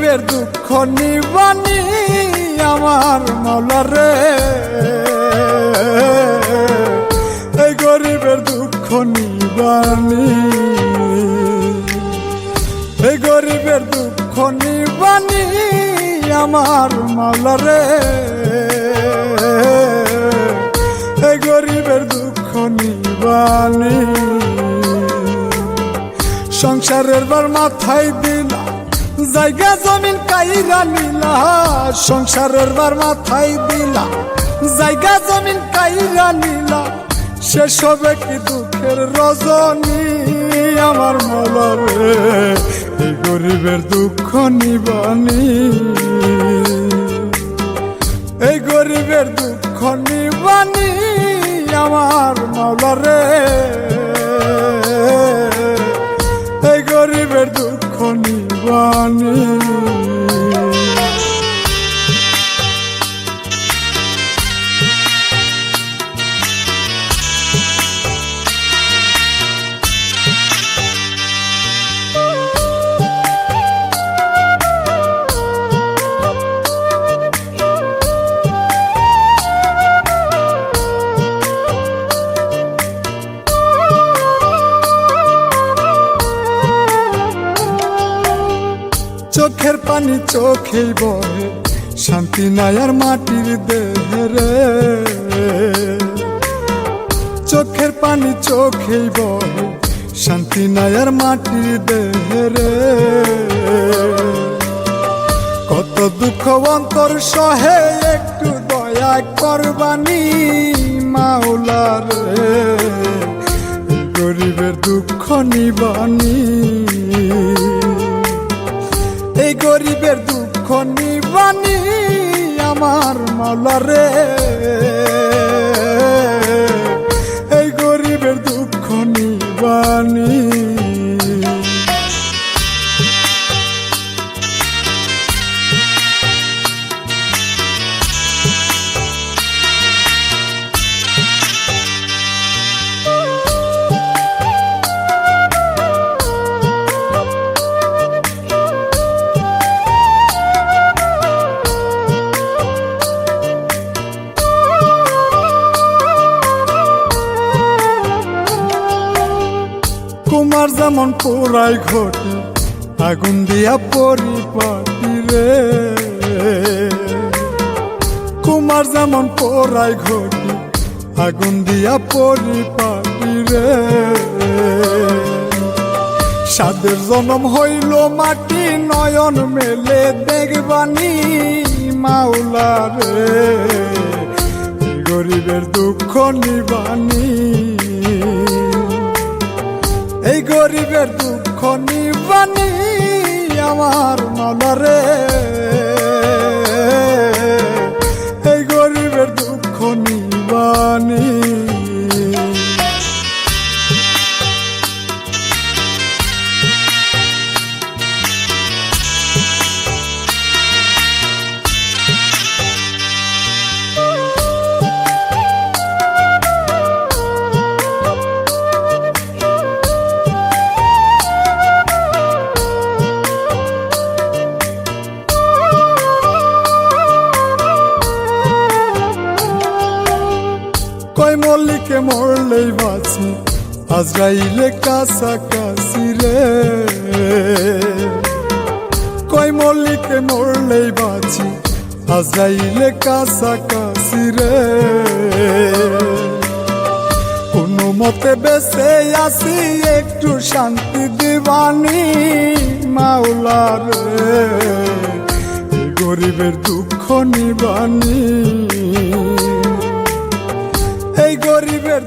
গরিবের দুঃখ নিবানি আমার মাওলা রে, এই গরিবের দুঃখ নিবানি, এই গরিবের দুঃখ নিবানি আমার মাওলা রে, এই গরিবের দুঃখ নিবানি। সংসারের বার মাথায় দিলা জায়গা জমিন কাইরা নিলা, সংসারের বার মাথায় দিলা জায়গা জমিন কাইরা নিলা, শেষ হবে কি দুঃখের রজনী আমার মাওলা রে, এই গরিবের দুঃখ নিবানি, এই গরিবের দুঃখ নিবানি আমার মাওলা রে, এই গরিবের দুঃখ নিবানি। চোখের পানি চোখেই বহে, শান্তি নাই আর মাটির দেহে রে, চোখের পানি চোখেই বহে, শান্তি নাই আর মাটির দেহে রে, কত দুঃখ অন্তর সহে একটু দয়া করবানি মাওলা রে, গরিবের দুঃখ নিবানি, এই গরিবের দুঃখ নিবানি আমার মাওলা রে, এই গরিবের দুঃখ নিবানি। কুমার যেমন পোড়াই ঘটে আগুন দিয়া পরিপাটি রে, কুমার যেমন পোড়াই ঘটে আগুন দিয়া পরিপাটি রে, সাদের জনম হইল মাটি নয়ন মেলে দেখবানি মাওলা রে, গরিবের দুঃখ নিবানি, এই গরিবের দুঃখ নিবানি আমার মাওলা রে, এই গরিবের দুঃখ নিবানি। কই মল্লিকে মরলেই বাঁচি আজরাইলে কাছাকাছি রে, কই মল্লিকে মরলেই বাঁচি আজরাইলে কাছাকাছি রে, কোনো মতে বেঁচে আছি একটু শান্তি দিবানি মাওলা রে, গরিবের দুঃখ নিবানি, এই গরিবের